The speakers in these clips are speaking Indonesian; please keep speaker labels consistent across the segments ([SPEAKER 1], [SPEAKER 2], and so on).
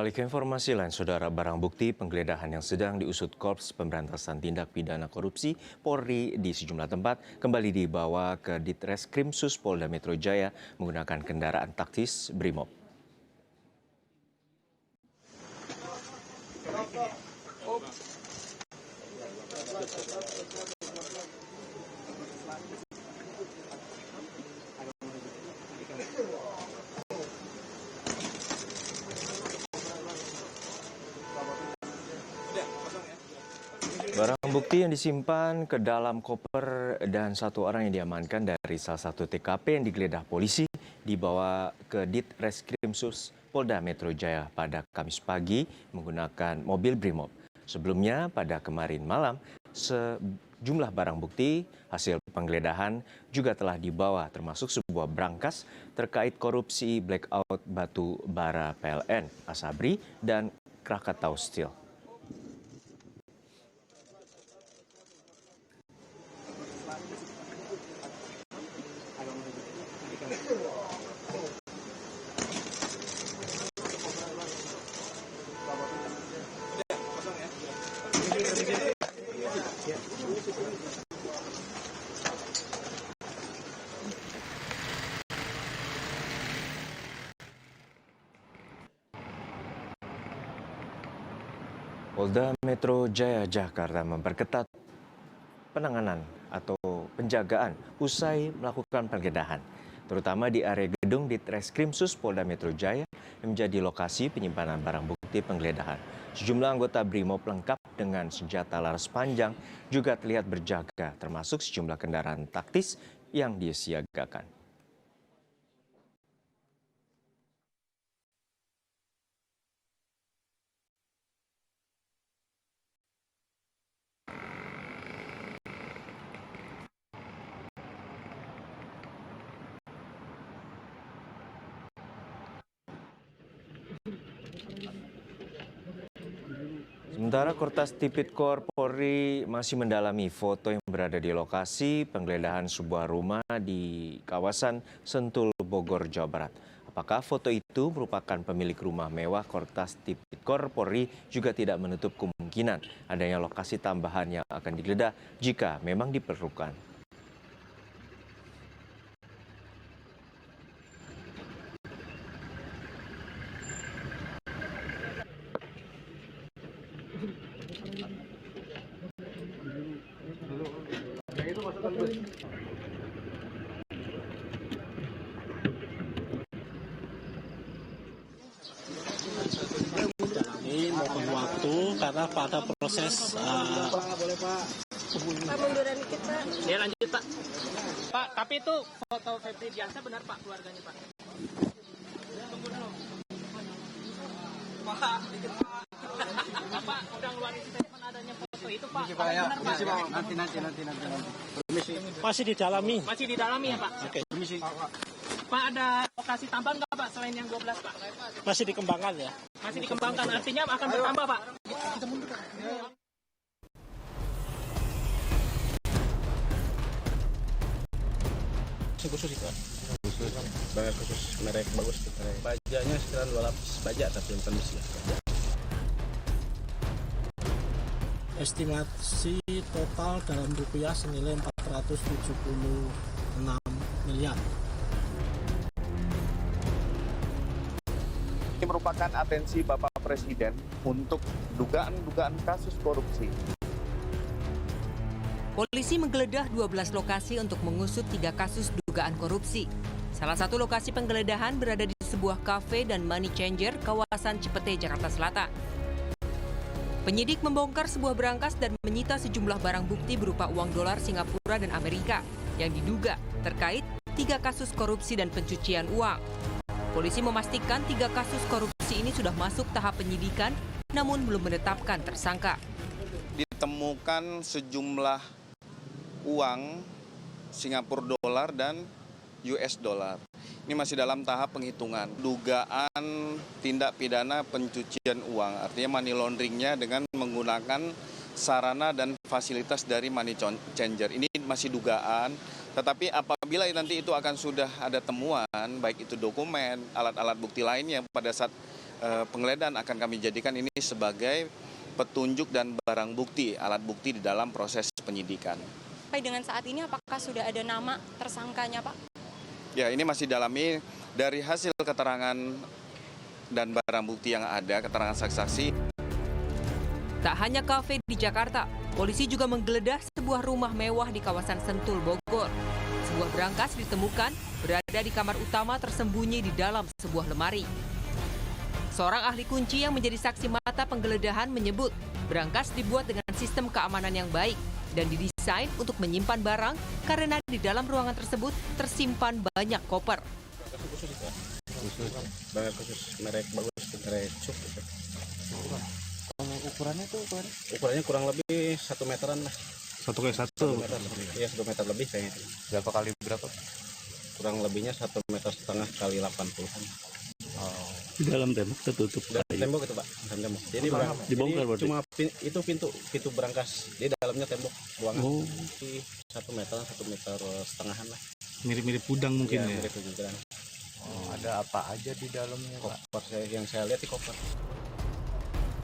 [SPEAKER 1] Beralih ke informasi lain, saudara, barang bukti penggeledahan yang sedang diusut Korps Pemberantasan Tindak Pidana Korupsi Polri di sejumlah tempat kembali dibawa ke Ditreskrimsus Polda Metro Jaya menggunakan kendaraan taktis Brimob. Barang bukti yang disimpan ke dalam koper dan satu orang yang diamankan dari salah satu TKP yang digeledah polisi dibawa ke Ditreskrimsus Polda Metro Jaya pada Kamis pagi menggunakan mobil Brimob. Sebelumnya pada kemarin malam, sejumlah barang bukti hasil penggeledahan juga telah dibawa termasuk sebuah brankas terkait korupsi blackout batu bara PLN, Asabri, dan Krakatau Steel. Polda Metro Jaya Jakarta memperketat penanganan atau penjagaan usai melakukan penggeledahan, terutama di area gedung Ditreskrimsus Polda Metro Jaya yang menjadi lokasi penyimpanan barang bukti penggeledahan. Sejumlah anggota Brimob lengkap dengan senjata laras panjang juga terlihat berjaga, termasuk sejumlah kendaraan taktis yang disiagakan. Sementara Kortas Tipikor Polri masih mendalami foto yang berada di lokasi penggeledahan sebuah rumah di kawasan Sentul, Bogor, Jawa Barat. Apakah foto itu merupakan pemilik rumah mewah Kortas Tipikor Polri juga tidak menutup kemungkinan adanya lokasi tambahan yang akan digeledah jika memang diperlukan.
[SPEAKER 2] Ini mohon waktu karena pada proses
[SPEAKER 3] munduran kita.
[SPEAKER 4] Ya lanjut Pak. Pak, tapi itu foto Febri Diansyah benar Pak keluarganya Pak? Tunggu dulu. Pak, Bapak udah ngeluarin statement adanya foto itu Pak? Benar Pak?
[SPEAKER 2] Nanti. Masih didalami.
[SPEAKER 4] Masih didalami ya Pak?
[SPEAKER 2] Oke.
[SPEAKER 4] Pak, ada lokasi tambahan nggak Pak selain yang 12 Pak?
[SPEAKER 2] Masih dikembangkan ya.
[SPEAKER 4] Masih dikembangkan, artinya akan bertambah Pak?
[SPEAKER 2] Khusus itu. Banyak khusus merek bagus. Bajanya sekitar 2 lapis baja tapi yang tembus ya. Estimasi total dalam rupiah senilai 476 miliar.
[SPEAKER 5] Ini merupakan atensi Bapak Presiden untuk dugaan-dugaan kasus korupsi.
[SPEAKER 6] Polisi menggeledah 12 lokasi untuk mengusut 3 kasus dugaan korupsi. Salah satu lokasi penggeledahan berada di sebuah kafe dan money changer kawasan Cipete, Jakarta Selatan. Penyidik membongkar sebuah brankas dan menyita sejumlah barang bukti berupa uang dolar Singapura dan Amerika yang diduga terkait 3 kasus korupsi dan pencucian uang. Polisi memastikan 3 kasus korupsi ini sudah masuk tahap penyidikan, namun belum menetapkan tersangka.
[SPEAKER 5] Ditemukan sejumlah uang Singapura dolar dan US dollar. Ini masih dalam tahap penghitungan. Dugaan tindak pidana pencucian uang, artinya money launderingnya dengan menggunakan sarana dan fasilitas dari money changer. Ini masih dugaan, tetapi apabila nanti itu akan sudah ada temuan, baik itu dokumen, alat-alat bukti lainnya pada saat penggeledahan akan kami jadikan ini sebagai petunjuk dan barang bukti, alat bukti di dalam proses penyidikan.
[SPEAKER 3] Sampai dengan saat ini apakah sudah ada nama tersangkanya, Pak?
[SPEAKER 5] Ya, ini masih dalami dari hasil keterangan dan barang bukti yang ada, keterangan saksi-saksi.
[SPEAKER 6] Tak hanya kafe di Jakarta, polisi juga menggeledah sebuah rumah mewah di kawasan Sentul, Bogor. Sebuah berangkas ditemukan berada di kamar utama tersembunyi di dalam sebuah lemari. Seorang ahli kunci yang menjadi saksi mata penggeledahan menyebut berangkas dibuat dengan sistem keamanan yang baik dan didesain untuk menyimpan barang karena di dalam ruangan tersebut tersimpan banyak koper.
[SPEAKER 2] Khusus itu, barang khusus merek bagus, merek Cuk.
[SPEAKER 7] Ukurannya tuh
[SPEAKER 2] Ukurannya kurang lebih 1 meteran lah.
[SPEAKER 7] 1x1.
[SPEAKER 2] 1 meter, iya 1 meter lebih kayaknya.
[SPEAKER 7] Berapa kali berapa?
[SPEAKER 2] Kurang lebihnya 1,5 meter kali 80-an.
[SPEAKER 7] Oh. Di dalam tembok tertutup.
[SPEAKER 2] Dalam tembok itu, Pak. Dalam tembok. Jadi
[SPEAKER 7] dibongkar berarti.
[SPEAKER 2] Cuma itu pintu berangkas. Di dalamnya tembok ruangan.
[SPEAKER 7] Oh.
[SPEAKER 2] 1 meter, 1,5 meter lah.
[SPEAKER 7] Mirip-mirip udang mungkin ya.
[SPEAKER 2] Mirip udang.
[SPEAKER 7] Oh, ada apa aja di dalamnya, Pak?
[SPEAKER 2] Koper yang saya lihat di koper.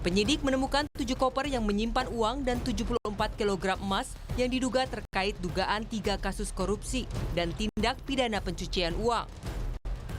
[SPEAKER 6] Penyidik menemukan 7 koper yang menyimpan uang dan 74 kg emas yang diduga terkait dugaan 3 kasus korupsi dan tindak pidana pencucian uang.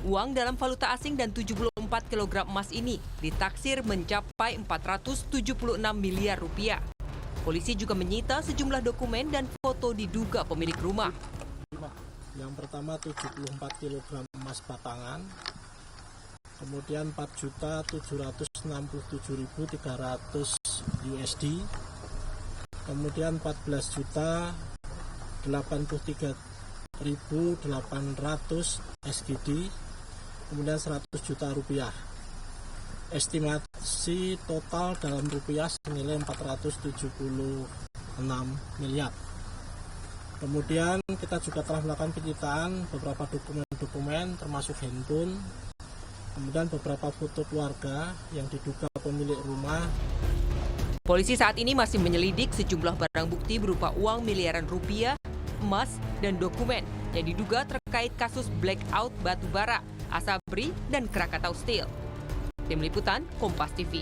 [SPEAKER 6] Uang dalam valuta asing dan 74 kg emas ini ditaksir mencapai 476 miliar rupiah. Polisi juga menyita sejumlah dokumen dan foto diduga pemilik rumah.
[SPEAKER 8] Yang pertama 74 kg emas batangan, kemudian 4.767.300 USD, kemudian 14.083.800 SGD, kemudian 100 juta rupiah. Estimasi total dalam rupiah senilai 476 miliar. Kemudian kita juga telah melakukan penyitaan beberapa dokumen-dokumen termasuk handphone, kemudian beberapa foto keluarga yang diduga pemilik rumah.
[SPEAKER 6] Polisi saat ini masih menyelidik sejumlah barang bukti berupa uang miliaran rupiah, emas, dan dokumen yang diduga terkait kasus blackout batubara, Asabri, dan Krakatau Steel. Tim Liputan, Kompas TV.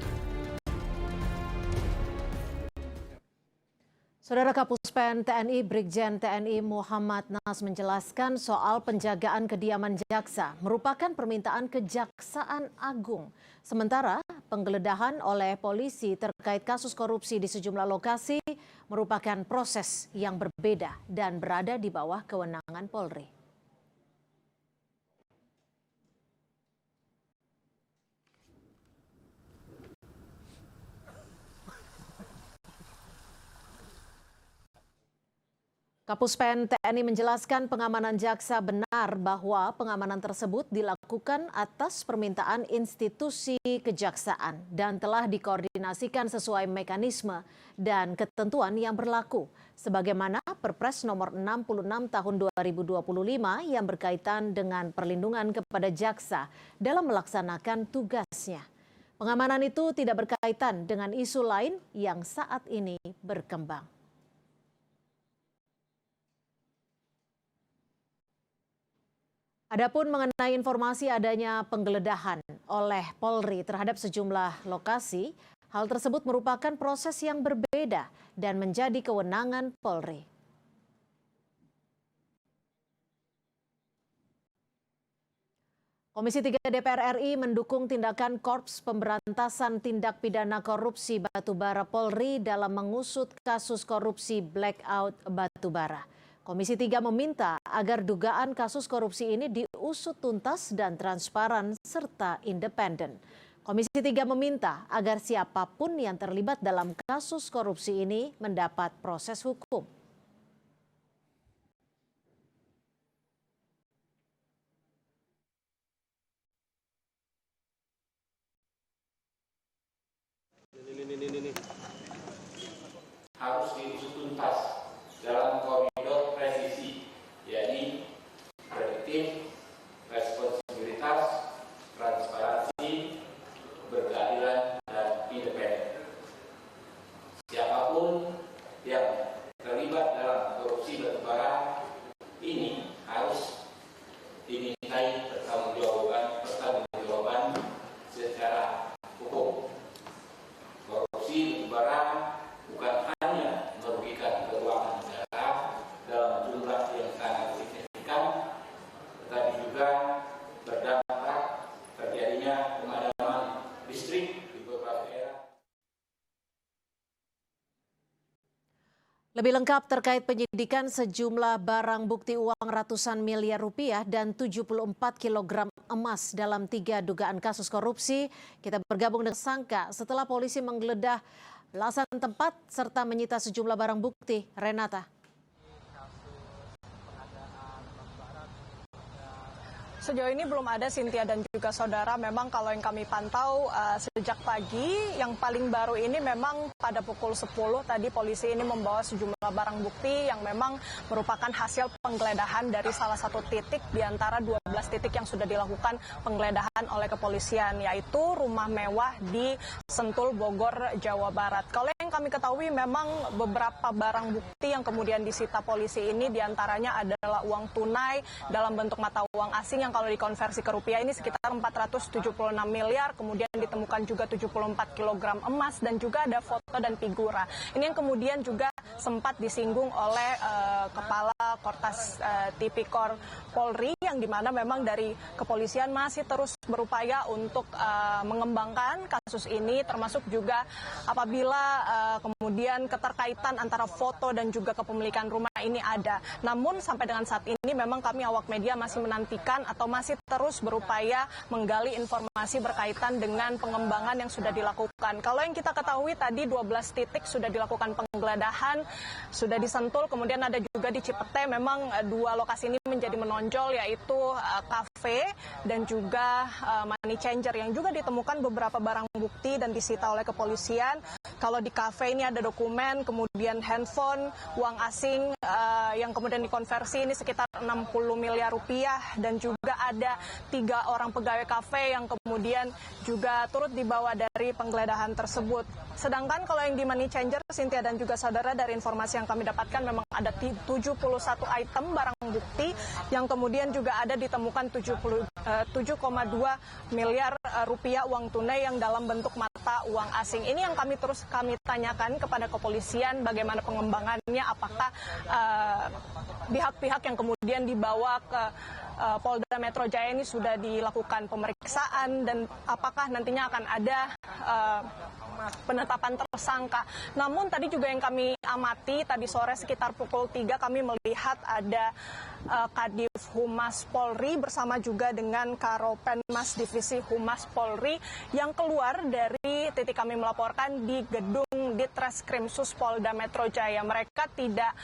[SPEAKER 9] Saudara Kapuspen TNI Brigjen TNI Muhammad Nas menjelaskan soal penjagaan kediaman jaksa merupakan permintaan Kejaksaan Agung. Sementara penggeledahan oleh polisi terkait kasus korupsi di sejumlah lokasi merupakan proses yang berbeda dan berada di bawah kewenangan Polri. Kapuspen TNI menjelaskan pengamanan jaksa benar bahwa pengamanan tersebut dilakukan atas permintaan institusi kejaksaan dan telah dikoordinasikan sesuai mekanisme dan ketentuan yang berlaku. Sebagaimana Perpres nomor 66 tahun 2025 yang berkaitan dengan perlindungan kepada jaksa dalam melaksanakan tugasnya. Pengamanan itu tidak berkaitan dengan isu lain yang saat ini berkembang. Adapun mengenai informasi adanya penggeledahan oleh Polri terhadap sejumlah lokasi, hal tersebut merupakan proses yang berbeda dan menjadi kewenangan Polri. Komisi 3 DPR RI mendukung tindakan Korps Pemberantasan Tindak Pidana Korupsi Batubara Polri dalam mengusut kasus korupsi blackout batubara. Komisi 3 meminta agar dugaan kasus korupsi ini diusut tuntas dan transparan serta independen. Komisi 3 meminta agar siapapun yang terlibat dalam kasus korupsi ini mendapat proses hukum.
[SPEAKER 10] Harus diusut tuntas dalam koridor presisi, yakni prediktif, responsibilitas, transparansi, berkeadilan, dan independen. Siapapun yang terlibat dalam korupsi batubara ini harus dimintai pertanggungjawaban secara listrik di beberapa daerah.
[SPEAKER 9] Lebih lengkap terkait penyidikan sejumlah barang bukti uang ratusan miliar rupiah dan 74 kg emas dalam 3 dugaan kasus korupsi, kita bergabung dengan tersangka setelah polisi menggeledah belasan tempat serta menyita sejumlah barang bukti. Renata.
[SPEAKER 11] Sejauh ini belum ada, Cynthia dan juga saudara. Memang kalau yang kami pantau sejak pagi, yang paling baru ini memang pada pukul 10 tadi polisi ini membawa sejumlah barang bukti yang memang merupakan hasil penggeledahan dari salah satu titik di antara 12 titik yang sudah dilakukan penggeledahan oleh kepolisian, yaitu rumah mewah di Sentul, Bogor, Jawa Barat. Kalau yang kami ketahui memang beberapa barang bukti yang kemudian disita polisi ini diantaranya adalah uang tunai dalam bentuk mata uang asing yang kalau dikonversi ke rupiah ini sekitar 476 miliar, kemudian ditemukan juga 74 kg emas dan juga ada foto dan figura. Ini yang kemudian juga sempat disinggung oleh Kepala Kortas Tipikor Polri, yang dimana memang dari kepolisian masih terus berupaya untuk mengembangkan kasus ini, termasuk juga apabila kemudian keterkaitan antara foto dan juga kepemilikan rumah ini ada. Namun sampai dengan saat ini memang kami awak media masih menantikan atau masih terus berupaya menggali informasi berkaitan dengan pengembangan yang sudah dilakukan. Kalau yang kita ketahui tadi 12 titik sudah dilakukan penggeledahan, sudah di Sentul, kemudian ada juga di Cipete. Memang 2 lokasi ini menjadi menonjol, yaitu kafe dan juga money changer yang juga ditemukan beberapa barang bukti dan disita oleh kepolisian. Kalau di kafe ini ada dokumen, kemudian handphone, uang asing yang kemudian dikonversi ini sekitar 60 miliar rupiah, dan juga ada 3 orang pegawai kafe yang kemudian juga turut dibawa dari penggeledahan tersebut. Sedangkan kalau yang di money changer, Cynthia dan juga saudara, dari informasi yang kami dapatkan memang ada 71 item barang bukti yang kemudian juga ada ditemukan 7,2 miliar rupiah uang tunai yang dalam bentuk mata uang asing. Ini yang kami tanyakan kepada kepolisian bagaimana pengembangannya, apakah pihak-pihak yang kemudian dibawa ke Polda Metro Jaya ini sudah dilakukan pemeriksaan dan apakah nantinya akan ada penetapan tersangka. Namun tadi juga yang kami amati tadi sore sekitar pukul 3 kami melihat ada Kadif Humas Polri bersama juga dengan Karopenmas Divisi Humas Polri yang keluar dari titik kami melaporkan di gedung Ditreskrimsus Polda Metro Jaya. Mereka tidak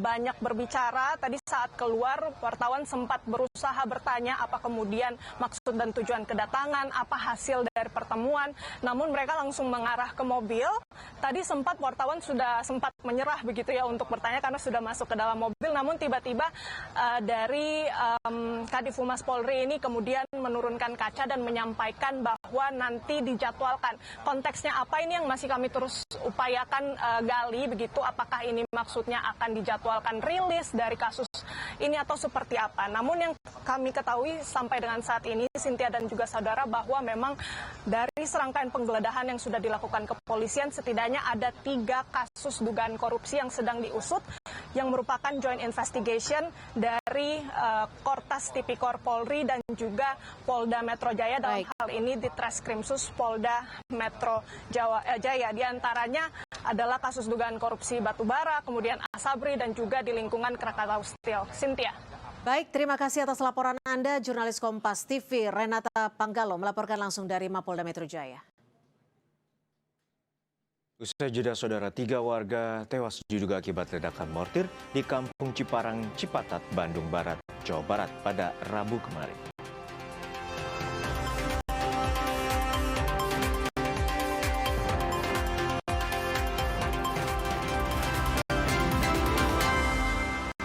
[SPEAKER 11] banyak berbicara. Tadi saat keluar, wartawan sempat berusaha bertanya apa kemudian maksud dan tujuan kedatangan, apa hasil dari pertemuan. Namun mereka langsung mengarah ke mobil. Tadi sempat wartawan sudah sempat menyerah begitu ya untuk bertanya karena sudah masuk ke dalam mobil. Namun tiba-tiba dari Kadif Humas Polri ini kemudian menurunkan kaca dan menyampaikan bahwa nanti dijadwalkan. Konteksnya apa ini yang masih kami terus upayakan gali begitu, apakah ini maksudnya akan dijadwalkan rilis dari kasus ini atau seperti apa. Namun yang kami ketahui sampai dengan saat ini, Cynthia dan juga saudara, bahwa memang dari serangkaian penggeledahan yang sudah dilakukan kepolisian setidaknya ada 3 kasus dugaan korupsi yang sedang diusut, yang merupakan joint investigation dari Kortas Tipikor Polri dan juga Polda Metro Jaya. Dalam hal ini di Treskrimsus Polda Metro Jaya. Di antaranya adalah kasus dugaan korupsi batubara, kemudian Asabri, dan juga di lingkungan Krakatau Steel. Cynthia.
[SPEAKER 9] Baik, terima kasih atas laporan Anda, jurnalis Kompas TV Renata Panggalo melaporkan langsung dari Mapolda Metro Jaya.
[SPEAKER 1] Usai jeda saudara, 3 warga tewas diduga akibat ledakan mortir di Kampung Ciparang, Cipatat, Bandung Barat, Jawa Barat pada Rabu kemarin.